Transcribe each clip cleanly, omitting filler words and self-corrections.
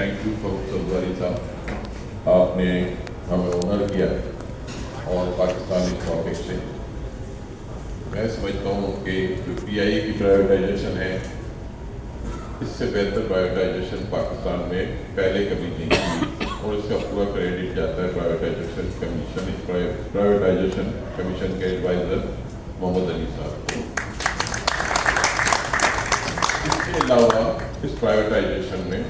Thank you Farrukh Chaudhary साहब, आपने हमें ऑनर किया और पाकिस्तानी टॉपिक से। मैं समझता हूँ कि जो PI की प्राइवेटाइजेशन है, इससे बेहतर प्राइवेटाइजेशन पाकिस्तान में पहले कभी नहीं हुई और इसका पूरा क्रेडिट जाता है प्राइवेटाइजेशन कमीशन, प्राइवेटाइजेशन कमीशन के एडवाइज़र मोहम्मद अली साहब को। इसके अलावा इस प्राइवेटाइजेशन में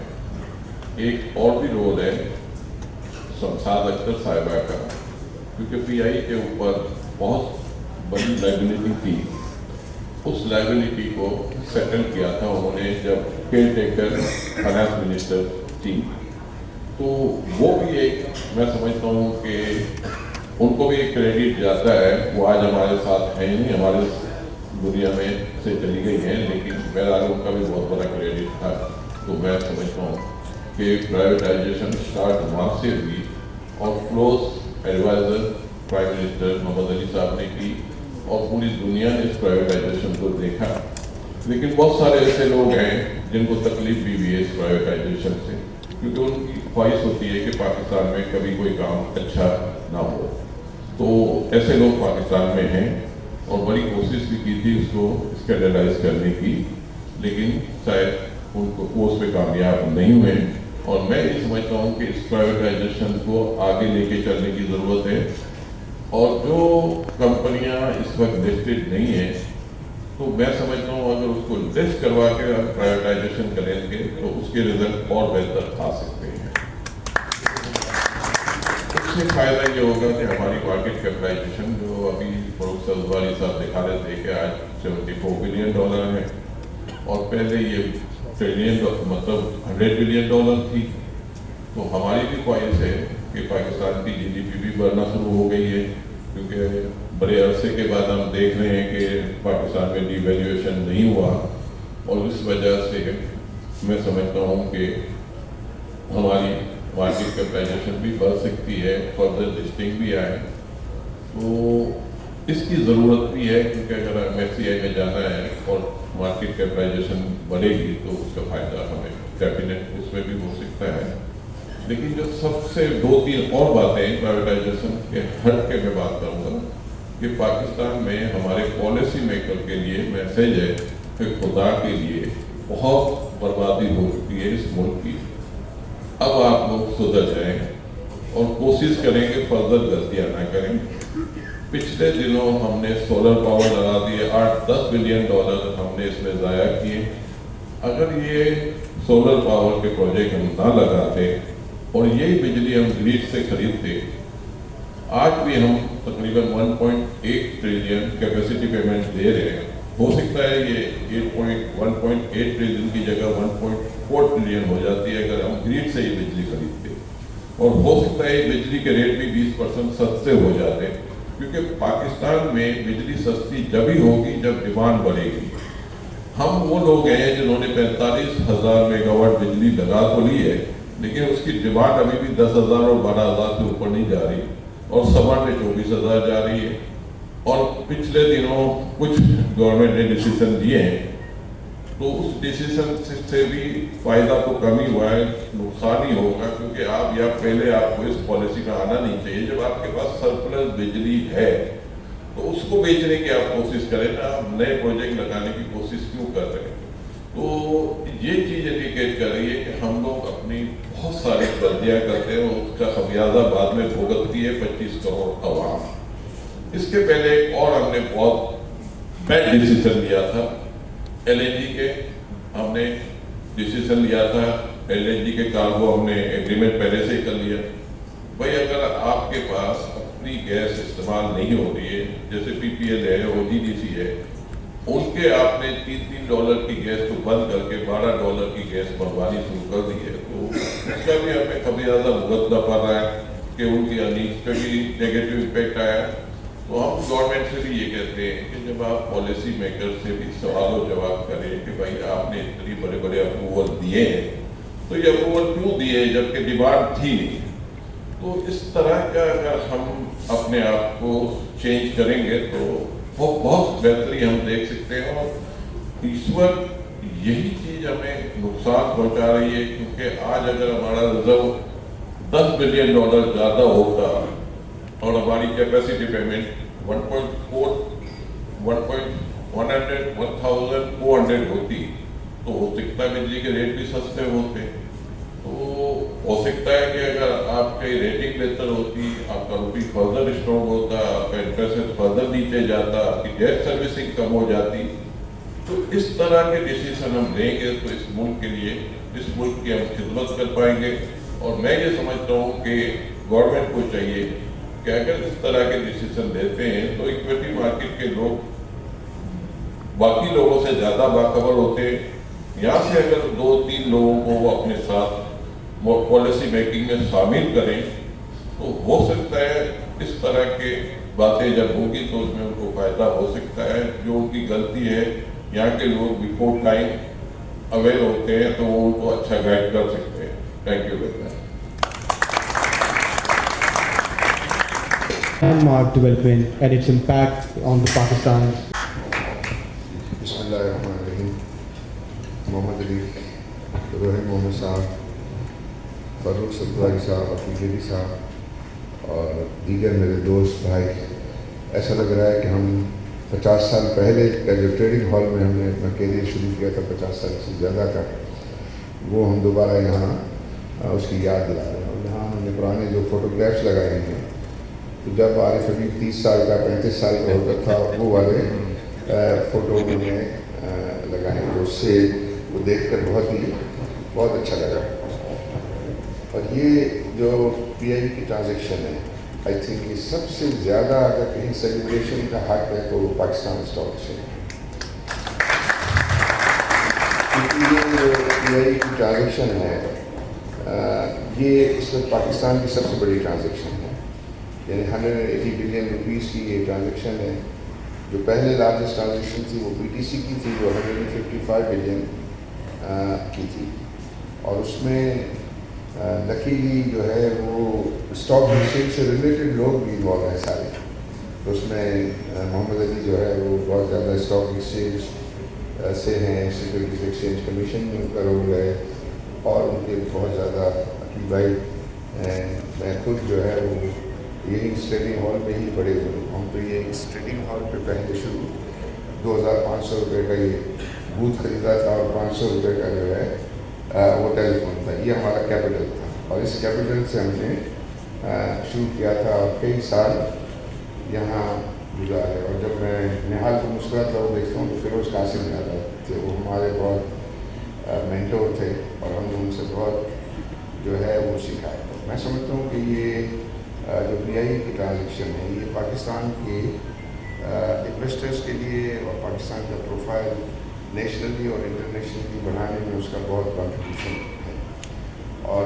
एक और भी रोल है शमशाद अख्तर साहिबा का, क्योंकि PI के ऊपर बहुत बड़ी लाइबिलिटी थी। उस लाइबिलिटी को सेटल किया था उन्होंने जब केयर टेकर फाइनेंस मिनिस्टर थी, तो वो भी एक, मैं समझता हूँ कि उनको भी एक क्रेडिट जाता है। वो आज हमारे साथ हैं नहीं, हमारे दुनिया में से चली गई हैं, लेकिन बहरहाल उनका भी बहुत बड़ा क्रेडिट था। तो मैं समझता हूँ कि प्राइवेटाइजेशन स्टार्ट वहाँ से हुई और close adviser prime minister Mohammad Ali साहब ने की और पूरी दुनिया ने इस प्राइवेटाइजेशन को देखा। लेकिन बहुत सारे ऐसे लोग हैं जिनको तकलीफ भी हुई है इस प्राइवेटाइजेशन से, क्योंकि उनकी ख्वाहिश होती है कि पाकिस्तान में कभी कोई काम अच्छा ना हो। तो ऐसे लोग पाकिस्तान में हैं और बड़ी कोशिश भी की थी उसको स्कैंडलाइज करने की, लेकिन शायद उनको वो उस पर कामयाब नहीं हुए। और मैं ये समझता हूँ कि इस प्राइवेटाइजेशन को आगे लेके चलने की ज़रूरत है और जो कंपनियां इस वक्त लिस्टेड नहीं है, तो मैं समझता हूँ अगर उसको लिस्ट करवा के हम प्राइवेटाइजेशन करेंगे तो उसके रिजल्ट और बेहतर आ सकते हैं। उससे फायदा ये होगा कि हमारी मार्केट कैपिटलाइजेशन जो अभी फरूख चौधरी साहब दिखा रहे थे कि आज $74 बिलियन है और पहले ये ट्रिलियन मतलब $100 बिलियन थी। तो हमारी भी ख्वाहिश है कि पाकिस्तान की GDP भी बढ़ना शुरू हो गई है, क्योंकि बड़े अरसे के बाद हम देख रहे हैं कि पाकिस्तान में डिवैल्यूएशन नहीं हुआ और इस वजह से मैं समझता हूँ कि हमारी मार्केट कैपिटलाइजेशन भी बढ़ सकती है, फर्दर लिस्टिंग भी आए। तो इसकी ज़रूरत भी है, क्योंकि अगर MSCI में जाना है और मार्केट कैपिटलाइजेशन बढ़ेगी तो उसका फ़ायदा हमें कैबिनेट उसमें भी हो सकता है। लेकिन जो सबसे 2-3 और बातें प्राइवेटाइजेशन के हट के मैं बात करूँगा कि पाकिस्तान में हमारे पॉलिसी मेकर के लिए मैसेज है कि खुदा के लिए बहुत बर्बादी हो चुकी है इस मुल्क की। अब आप लोग सुधर जाएं और कोशिश करेंगे फर्दर गलतियाँ ना करें। पिछले दिनों हमने सोलर पावर लगा दिए, $8-10 बिलियन हमने इसमें ज़ाया किए। अगर ये सोलर पावर के प्रोजेक्ट हम ना लगाते और यही बिजली हम ग्रिड से खरीदते, आज भी हम तकरीबन 1.8 ट्रिलियन कैपेसिटी पेमेंट दे रहे हैं। हो सकता है ये 1.8 ट्रिलियन की जगह 1.4 ट्रिलियन हो जाती है अगर हम ग्रिड से ही बिजली खरीदते, और हो सकता है बिजली के रेट भी 20% सस्ते हो जाते, क्योंकि पाकिस्तान में बिजली सस्ती जब ही होगी जब डिमांड बढ़ेगी। हम वो लोग हैं जिन्होंने 45,000 मेगावाट बिजली लगा तो ली है, लेकिन उसकी डिमांड अभी भी 10,000 और 12,000 से ऊपर नहीं जा रही और समर में 24,000 जा रही है। और पिछले दिनों कुछ गवर्नमेंट ने डिसीजन लिए हैं, तो उस डिसीजन से भी फायदा तो कम ही हुआ है, नुकसान ही होगा, क्योंकि आप या पहले आपको इस पॉलिसी में आना नहीं चाहिए। जब आपके पास सरप्लस बिजली है तो उसको बेचने की आप कोशिश करें ना, आप नए प्रोजेक्ट लगाने की कोशिश क्यों कर रहे हैं? तो ये चीज़ इंडिकेट कर रही है कि हम लोग अपनी बहुत सारी गलतियाँ करते हैं और उसका खमियाजा बाद में भुगतती है 25 करोड़ अवाम। इसके पहले एक और हमने बहुत बैड डिसीजन लिया था LNG के, हमने डिसीजन लिया था LNG के कार्गो हमने एग्रीमेंट पहले से ही कर लिया। भाई अगर आपके पास अपनी गैस इस्तेमाल नहीं हो रही है, जैसे PPL है, OGDC है, उनके आपने $3 की गैस को बंद करके $12 की गैस मंगवानी शुरू कर दी है, तो उसका भी हमें खमियाजा भुगतना पड़ रहा है कि उनकी अर्निंग्स पे भी नेगेटिव इम्पैक्ट आया। तो हम गवर्नमेंट से भी ये कहते हैं कि जब आप पॉलिसी मेकर से भी सवाल जवाब करें कि भाई आपने इतने बड़े बड़े अप्रूवल दिए हैं, तो ये अप्रूवल क्यों दिए जबकि डिमांड थी नहीं। तो इस तरह का अगर हम अपने आप को चेंज करेंगे तो वो बहुत बेहतरी हम देख सकते हैं। और ईश्वर यही चीज़ हमें नुकसान पहुंचा रही है, क्योंकि आज अगर हमारा रिजर्व $10 बिलियन ज़्यादा होता और हमारी कैपेसिटी पेमेंट 1,400 होती, तो हो सकता है बिजली के रेट भी सस्ते होते। तो हो सकता है कि अगर आपकी रेटिंग बेहतर होती, आपका रुपी फर्दर स्ट्रॉन्ग होता, आपका इंटरेस्ट फर्दर नीचे जाता, आपकी डेट सर्विसिंग कम हो जाती। तो इस तरह के डिसीजन हम लेंगे तो इस मुल्क के लिए, इस मुल्क की हम खिदमत कर पाएंगे। और मैं ये समझता हूँ कि गवर्नमेंट को चाहिए कि अगर इस तरह के डिसीजन लेते हैं तो इक्विटी मार्केट के लोग बाकी लोगों से ज़्यादा बाखबर होते हैं। यहाँ से अगर 2-3 लोगों को वो अपने साथ पॉलिसी मेकिंग में शामिल करें तो हो सकता है इस तरह के बातें जब होगी तो उसमें उनको फ़ायदा हो सकता है। जो उनकी गलती है, यहाँ के लोग बिफोर टाइम अवेयर होते हैं तो वो उनको अच्छा गाइड कर सकते हैं। Thank you very much. Myanmar development and its impact on the Pakistan. बिस्मिल्लाहिर्रहमानिर्रहीम। मोहम्मद अली, रोहित मोहम्मद साहब, फ़ारूक सब्ज़वारी साहब, अकील अली साहब और दीगर मेरे दोस्त भाई, ऐसा लग रहा है कि हम 50 साल पहले का जो ट्रेडिंग हॉल में हमने अपना कैरियर शुरू किया था, 50 साल से ज़्यादा का, वो हम दोबारा यहाँ उसकी याद दिला रहे हैं। और यहाँ हमने पुराने जो फ़ोटोग्राफ्स लगाए हैं, तो जब आरिफ अभी 30 साल का 35 साल का होता था, वो वाले फ़ोटो मैंने लगाए, तो उससे वो देखकर बहुत अच्छा लगा। और ये जो PI की ट्रांजैक्शन है, आई थिंक ये सबसे ज़्यादा अगर कहीं सेलिब्रेशन का हक है तो पाकिस्तान स्टॉक एक्सचेंज है। क्योंकि ये जो PI की ट्रांजैक्शन है, ये इस वक्त पाकिस्तान की सबसे बड़ी ट्रांजैक्शन है। यानी 180 बिलियन रुपीस की ये ट्रांजैक्शन है। जो पहले लार्जेस्ट ट्रांजैक्शन थी वो BTC की थी, जो 155 बिलियन की थी। और उसमें लकीली जो है वो स्टॉक एक्सचेंज से रिलेटेड लोग भी इन्वॉल्व हैं सारे। तो उसमें मोहम्मद अली जो है वो बहुत ज़्यादा स्टॉक एक्सचेंज से हैं, सिक्योरिटीज एक्सचेंज कमीशन में उनका रोल है, और उनके बहुत ज़्यादा अकील भाई, मैं खुद जो है वो यही ट्रेडिंग हॉल में ही बड़े हुए। हम तो ये इस ट्रेडिंग हॉल पे पहले शुरू 2500 रुपये का ये बूथ खरीदा था और 500 रुपये का जो है वो टेलीफोन था। ये हमारा कैपिटल था और इस कैपिटल से हमने शुरू किया था और कई साल यहाँ गुजारे। और जब मैं निहाल को मुस्कुराता वो देखता हूँ तो फिरोज कासिम याद थे, वो हमारे बहुत मेंटोर थे और हमने उनसे बहुत जो है वो सीखा है। तो मैं समझता हूँ कि ये जो PI की ट्रांजैक्शन है, ये पाकिस्तान के इन्वेस्टर्स के लिए और पाकिस्तान का प्रोफाइल नेशनली और इंटरनेशनली बढ़ाने में उसका बहुत कंट्रीब्यूशन है। और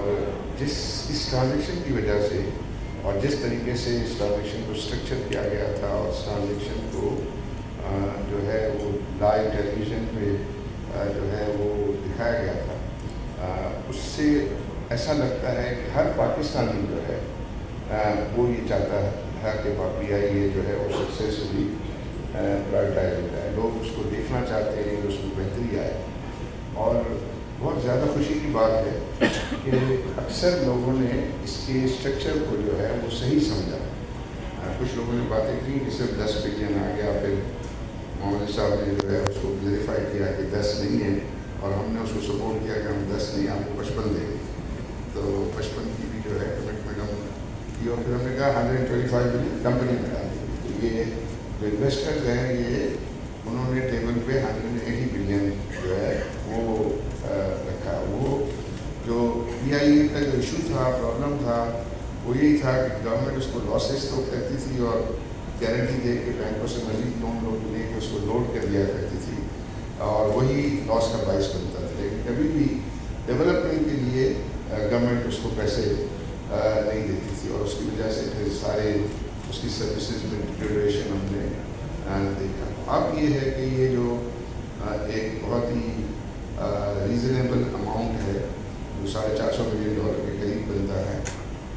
इस ट्रांजैक्शन की वजह से और जिस तरीके से इस ट्रांजैक्शन को स्ट्रक्चर किया गया था और इस ट्रांजैक्शन को जो है वो लाइव टेलीविज़न पे जो है वो दिखाया गया था, उससे ऐसा लगता है कि हर पाकिस्तानी जो है वो ये चाहता है कि PI ये जो है वो सक्सेसफुली प्राइवेटाइज होता है। लोग उसको देखना चाहते हैं, उसमें बेहतरी आए। और बहुत ज़्यादा खुशी की बात है कि अक्सर लोगों ने इसके स्ट्रक्चर को जो है वो सही समझा। कुछ लोगों ने बातें की कि सिर्फ 10 बिलियन आ गया, फिर मोहम्मद साहब ने जो है उसको क्लेरिफाई किया कि 10 नहीं है, और हमने उसको सपोर्ट किया कि हम 10 नहीं, आपको 55 देंगे। तो 55 की भी जो है कमिटमेंट हम की, और फिर हमने कहा 125 बिलियन कंपनी में डाल दी। तो ये जो इन्वेस्टर्स हैं, ये उन्होंने टेबल पे 180 बिलियन जो है वो रखा। वो जो PI का जो इशू था, प्रॉब्लम था, वो यही था कि गवर्नमेंट उसको लॉसेस तो करती थी और गारंटी दे के बैंकों से मजीद लोन लेके उसको लोड कर दिया करती थी, और वही लॉस का बाइस बनता था। लेकिन कभी भी डेवलपमेंट के लिए गवर्नमेंट उसको पैसे नहीं देती थी, और उसकी वजह से फिर सारे उसकी सर्विसेज में डिटेरियोरेशन हमने देखा। अब ये है कि ये जो एक बहुत ही रीज़नेबल अमाउंट है, जो $450 मिलियन के करीब बनता है,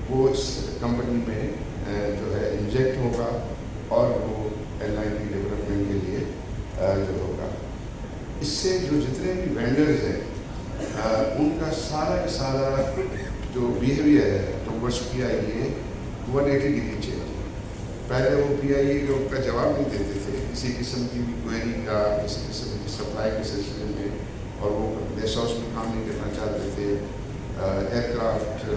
वो इस कंपनी में जो है इंजेक्ट होगा, और वो LIP डेवलपमेंट के लिए जो होगा। اس سے جو جتنے بھی وینڈرز ہیں ان کا سارا کا سارا جو بیہیویئر ہے ٹوورڈس پی آئی اے 180 ڈگری چینج. پہلے وہ پی آئی اے کا جواب نہیں دیتے تھے کسی قسم کی بھی کوئری کا, کسی قسم کی سپلائی کے سلسلے میں, اور وہ گیسٹ ہاؤس میں کام نہیں کرنا چاہتے تھے. ایئر کرافٹ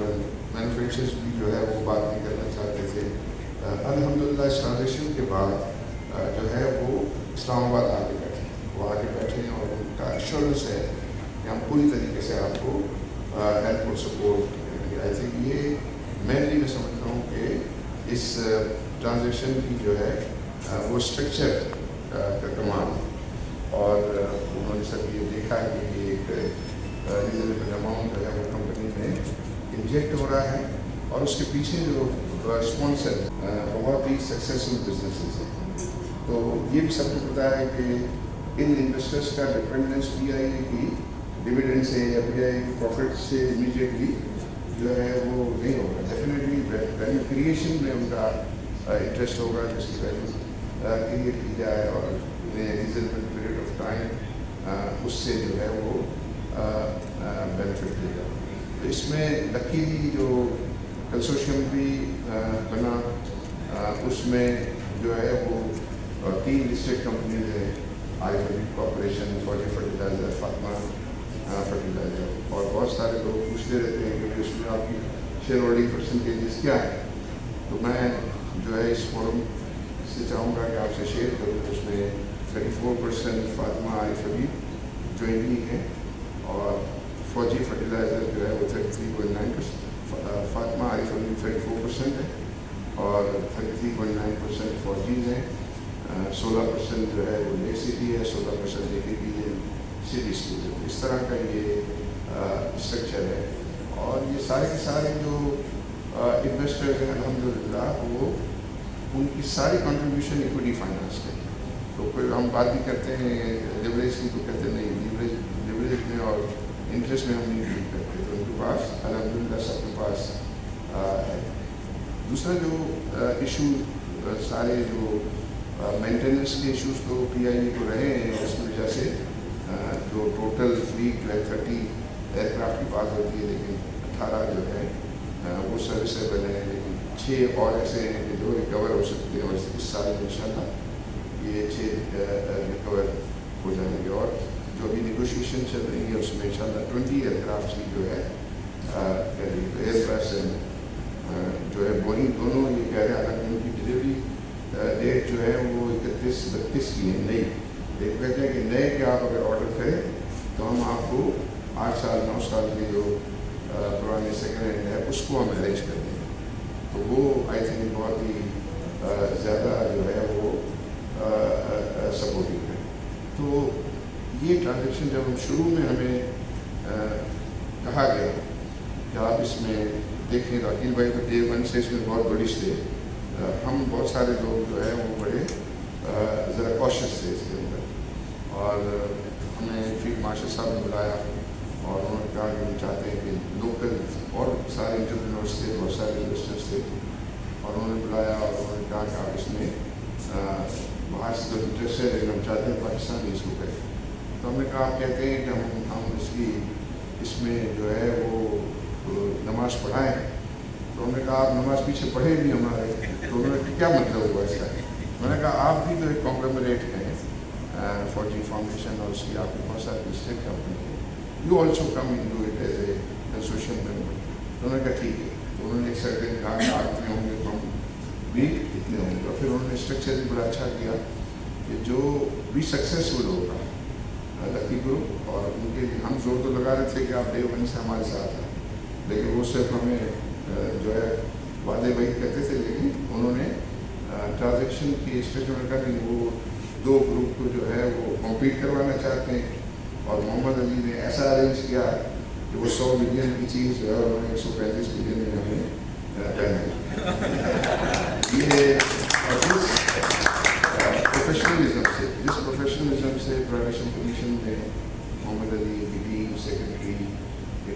مینوفیکچرز بھی جو ہے وہ بات نہیں کرنا چاہتے تھے. الحمدللہ اس ٹرانزیکشن کے بعد جو ہے وہ اسلام آباد آ کے بیٹھے, وہ آ کے بیٹھے ہیں, اور ان کا ایشورنس ہے کہ ہم پوری طریقے سے آپ کو ہیلپ اور سپورٹ کریں گے. آئی تھنک یہ مینلی میں سمجھتا ہوں کہ اس ٹرانزیکشن کی جو ہے وہ اسٹرکچر کا کمال ہے. اور انہوں نے سب یہ دیکھا کہ یہ ایک ریزنیبل اماؤنٹ جو ہے وہ کمپنی میں انجیکٹ ہو رہا ہے, اور اس کے پیچھے جو اسپانسر بہت ہی سکسیزفل بزنسز ہیں. تو یہ بھی سب کو پتا ہے کہ ان انویسٹرس کا ڈپینڈنس پی آئی اے کی ڈویڈنڈ سے یا پی آئی اے کی پروفٹ سے امیڈیٹلی جو ہے وہ نہیں ہوگا. ڈیفینیٹلی ویلیو کریشن میں ان کا انٹرسٹ ہوگا, جس کی ویلیو کریٹ کی جائے اور ریزنیبل پیریڈ آف ٹائم اس سے جو ہے وہ بینیفٹ دے گا. تو اس میں لکیلی جو کنسورشیم بھی بنا, اس میں جو ہے وہ 3 لسٹڈ کمپنیز ہیں, آئی کارپوریشن, فوجی فرٹیلائزر, فاطمہ فرٹیلائزر, اور بہت سارے لوگ پوچھتے رہتے ہیں کہ اس میں آپ کی شیئر ہولڈنگ پرسنٹیجز کیا ہے. تو میں جو ہے اس فورم سے چاہوں گا کہ آپ سے شیئر کروں. اس میں 34% فاطمہ عارف حبیب جوائنٹلی ہیں, اور فوجی فرٹیلائزر جو ہے وہ 33.9%, فاطمہ عارف حبیب 34% ہے, اور 33.9% فوجیز ہیں. 16% جو ہے وہ اے سی ٹی ہے, 16% اے ٹی پی ہے, سٹی اسکول ہے. اس طرح کا یہ اسٹرکچر ہے. اور یہ سارے کے سارے جو انویسٹرز ہیں الحمدللہ وہ ان کی ساری کنٹریبیوشن ایکوٹی فائنانس ہے. تو کوئی ہم بات بھی کرتے ہیں لیوریج کی, تو کہتے نہیں لیوریج میں اور انٹرسٹ میں ہم نہیں ڈیل کرتے. تو ان کے پاس الحمدللہ سب کے پاس ہے. دوسرا جو ایشو سارے جو مینٹیننس کے ایشوز تو پی آئی اے کو رہے ہیں, اس کی وجہ سے جو ٹوٹل فلیٹ جو ہے 30 ایئر کرافٹ کی بات ہوتی ہے, لیکن 18 جو ہے وہ سروسیبل ہیں, لیکن 6 اور ایسے ہیں کہ جو ریکور ہو سکتے ہیں, اور اس سال میں انشاءاللہ یہ 6 ریکور ہو جائیں گے. اور جو ابھی نیگوشیشن چل رہی ہے اس میں انشاءاللہ 20 ایئر کرافٹ کی جو ہے ایئر بس جو ہے بورنگ دونوں یہ کہہ رہے ہیں, حالانکہ ان کی ڈلیوری ڈیٹ جو ہے وہ 31-32 کی ہے نئی. ایک کہتے ہیں کہ نئے کے آپ اگر آرڈر کریں تو ہم آپ کو 8 سال 9 سال کے جو پرانے سیکنڈ ہینڈ ہے اس کو ہم ارینج کر دیں. تو وہ آئی تھنک بہت ہی زیادہ جو ہے وہ سپورٹیو ہے. تو یہ ٹرانزیکشن جب ہم شروع میں ہمیں کہا گیا کہ آپ اس میں دیکھیں, تو عقیل بھائی تو ڈے 1 سے اس میں بہت بڑی تھے. ہم بہت سارے لوگ جو ہے وہ بڑے ذرا کوشش تھے اس کے اندر, اور ہمیں فیلڈ مارشل صاحب نے بلایا, اور انہوں نے کہا کہ ہم چاہتے ہیں کہ لوکل اور سارے انٹرپرینورس تھے, بہت سارے انویسٹرس تھے, اور انہوں نے بلایا اور انہوں نے کہا کہ آپ اس میں باہر سے تو انٹرسٹ ہے, لیکن ہم چاہتے ہیں پاکستان اس کو کریں. تو ہم نے کہا آپ کہتے ہیں کہ ہم اس میں جو ہے وہ نماز پڑھائیں. تو ہم نے کہا آپ نماز پیچھے پڑھے بھی ہمارے. تو انہوں نے کیا مطلب ہوا اس کا. میں نے کہا آپ بھی تو ایک کانگلومریٹ ہیں, فوجی فاؤنڈیشن, اور اس کی آپ کے بہت سارے مسٹیک کمپنی ہے, you also come in do it as a consortium member. تو انہوں نے کہا ٹھیک ہے. تو انہوں نے ایک سرٹن کہا کہ آپ اتنے ہوں گے تو ہم بھی اتنے ہوں گے. اور پھر انہوں نے اسٹرکچر بھی بڑا اچھا کیا کہ جو بھی سکسیزفل ہوگا لکی گروپ, اور ان کے ہم زور تو لگا رہے تھے کہ آپ ڈے 1 سے ہمارے ساتھ ہیں, لیکن وہ صرف ہمیں جو ہے وعدے وہی کرتے تھے, لیکن انہوں نے ٹرانزیکشن کی اسٹرکچر میں کہا کہ وہ 2 گروپ کو جو ہے وہ کمپیٹ کروانا چاہتے ہیں, اور محمد علی نے ایسا ارینج کیا کہ وہ 100 ملین کی چیز جو ہے انہوں نے 135 ملین میں ہمیں پہنائی. یہ جس پروفیشنلزم سے پروڈکشن کمیشن میں محمد علی کی ٹیم, سیکرٹری,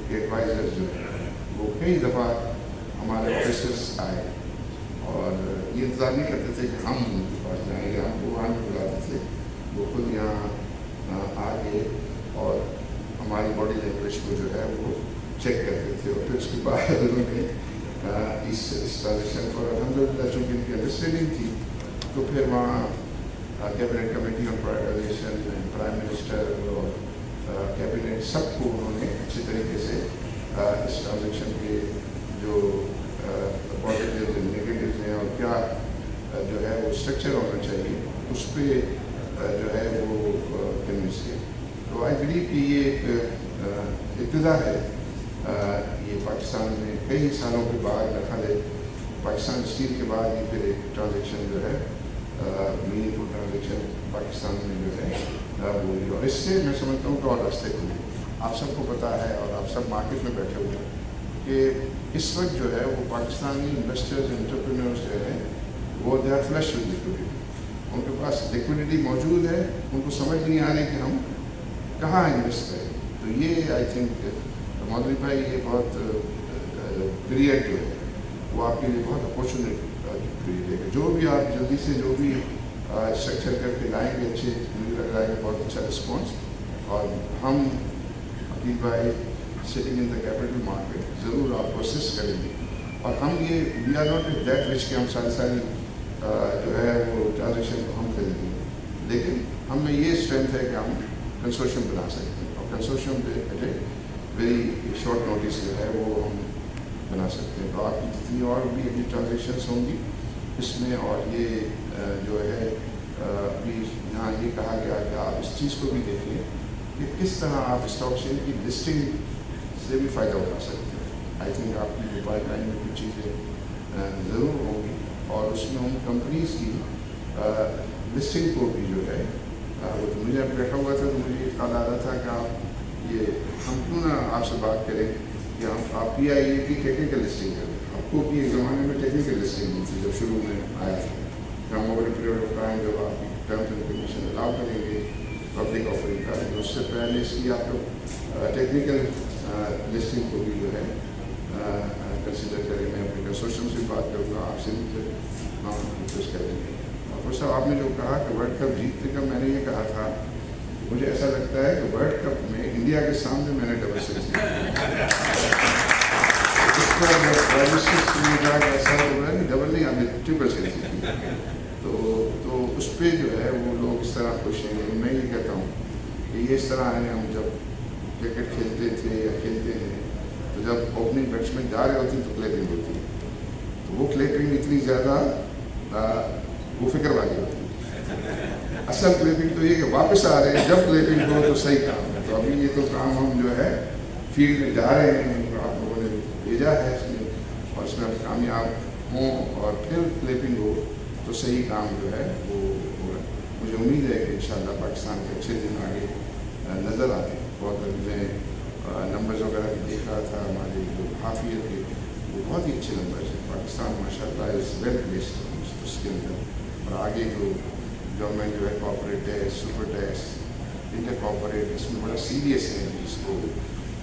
ایڈوائزر جو ہے وہ کئی دفعہ ہمارے آفیسرس آئے, اور یہ انتظار نہیں کرتے تھے کہ ہم ان کے پاس جائیں گے, ہم کو وہاں نہیں بلاتے تھے, وہ خود یہاں آ کے फुटेज को जो है वो चेक करते थे और फिर उसके बाद उन्होंने इस ट्रांजेक्शन को अलहमदिल्ला चूँकि इनकी अंडरस्टैंडिंग थी तो फिर वहाँ cabinet committee on privatisation, prime minister और कैबिनेट सबको उन्होंने अच्छे तरीके से इस ट्रांजेक्शन के जो पॉजिटिव नेगेटिव हैं और क्या जो है वो स्ट्रक्चर होना चाहिए उस पर जो है वो कन्विंस किया। तो आई बिलीव कि ये एक इब्तिदा है। ये पाकिस्तान में कई सालों के बाद रखा पाकिस्तान स्टील के बाद ये फिर एक ट्रांजेक्शन जो है मीनिंगफुल ट्रांजेक्शन पाकिस्तान में जो है वो हुई और इससे मैं समझता हूँ कि और रास्ते खुले। आप सबको पता है और आप सब मार्केट में बैठे हुए हैं कि इस वक्त जो है वो पाकिस्तानी इन्वेस्टर्स एंटरप्रेन्योर्स जो है वो they are flush with liquidity. उनके पास लिक्विडिटी मौजूद है, उनको समझ नहीं आ रही कि हम कहाँ इन्वेस्ट करें। तो ये आई थिंक मौदूदी भाई ये बहुत पीरियड जो है वो आपके लिए बहुत अपॉर्चुनिटी पीरियड है। जो भी आप जल्दी से जो भी स्ट्रक्चर करके लाएंगे अच्छे, मुझे लग रहा है कि बहुत अच्छा रिस्पॉन्स। और हम अकील भाई sitting in the capital market ज़रूर आपको असिस्ट करेंगे और हम ये we are not that rich कि हम सारी जो है वो ट्रांजेक्शन को हम खरीदेंगे, लेकिन हम में ये स्ट्रेंथ है कि हम कंसोर्शियम बना सकते हैं और कंसोर्शियम पे वेरी शॉर्ट नोटिस जो है वो हम बना सकते हैं। तो आपकी जितनी और भी अभी ट्रांजेक्शन्स होंगी इसमें और ये जो है अभी यहाँ ये कहा गया कि आप इस चीज़ को भी देखिए कि किस तरह आप स्टॉक एक्सचेंज की लिस्टिंग से भी फ़ायदा उठा सकते हैं। आई थिंक आपकी पाइपलाइन में कुछ चीज़ें ज़रूर होंगी और उसमें उन कंपनीज की लिस्टिंग को भी जो है वो तो मुझे अब बैठा हुआ था तो मुझे ये ख्याल आ रहा था कि आप ये हम क्यों ना आपसे बात करें कि हम आप PIA की टेक्निकल लिस्टिंग करें। आपको भी एक ज़माने में टेक्निकल लिस्टिंग हुई थी जब शुरू में आया था। हम ओवर पीरियड ऑफ टाइम जब आपकी टर्म्स एंड कंडीशन अलाउ करेंगे पब्लिक ऑफरिंग का तो उससे पहले इसकी आप लोग टेक्निकल लिस्टिंग को भी जो है कंसिडर करें। मैं अपने कंसोर्शियम से बात करूँगा, आपसे भी हम रिक्वेस्ट करेंगे। और साहब आपने जो कहा कि वर्ल्ड कप जीतने का मैंने ये कहा था, मुझे ऐसा लगता है कि वर्ल्ड कप में इंडिया के सामने मैंने डबल सेंचुरी ऐसा हो रहा है कि डबल नहीं आपने ट्रिपल सेंचुरी तो उस पर जो है वो लोग इस तरह खुश हैं। मैं ये कहता हूँ कि ये इस तरह है, हम जब क्रिकेट खेलते थे या खेलते हैं तो जब ओपनिंग बैट्समैन जा रहे होते हैं तो क्लैपिंग होती है, तो वो क्लैपिंग इतनी ज़्यादा वो फिक्र वाली होती है। असल क्लैपिंग तो ये कि वापस आ रहे हैं जब क्लैपिंग हो तो सही काम है। तो अभी ये तो काम हम जो है फील्ड में जा रहे हैं, आप लोगों ने भेजा है इसमें और इसमें अब कामयाब हों और फिर क्लैपिंग हो तो सही काम जो है वो होगा। मुझे उम्मीद है कि इंशाल्लाह पाकिस्तान के अच्छे दिन आगे नज़र आते हैं। बहुत मैं नंबर्स वगैरह भी देख रहा था, हमारे जो हाफियत के वो बहुत ही अच्छे नंबर्स हैं। पाकिस्तान माशाल्लाह इज़ वेल प्लेस्ड उसके अंदर और आगे जो गवर्नमेंट जो है corporate tax, super tax, inter corporate इसमें बड़ा सीरियस है इसको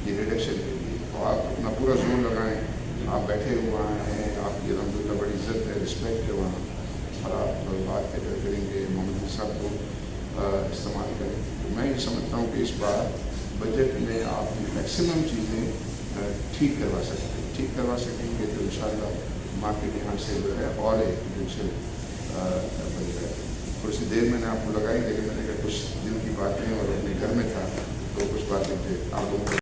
ये रिडक्शन के लिए। तो आप अपना पूरा जोर लगाएं। आप बैठे हुए हैं, आपकी अलहमदुलिल्लाह बड़ी इज़्ज़त है, रिस्पेक्ट है वहाँ और आप बात करेंगे मोहम्मद साहब को इस्तेमाल करें। तो मैं ये समझता हूँ कि इस बार बजट में आप मैक्सिमम चीज़ें ठीक करवा सकेंगे तो इंशाल्लाह मार्केट यहाँ से जो है और एक पोटेंशियल बन जाए। थोड़ी सी देर मैंने आपको लगाई, लेकिन मैंने कहा कुछ दिल की बातें और अपने घर में था तो कुछ बातें आप लोगों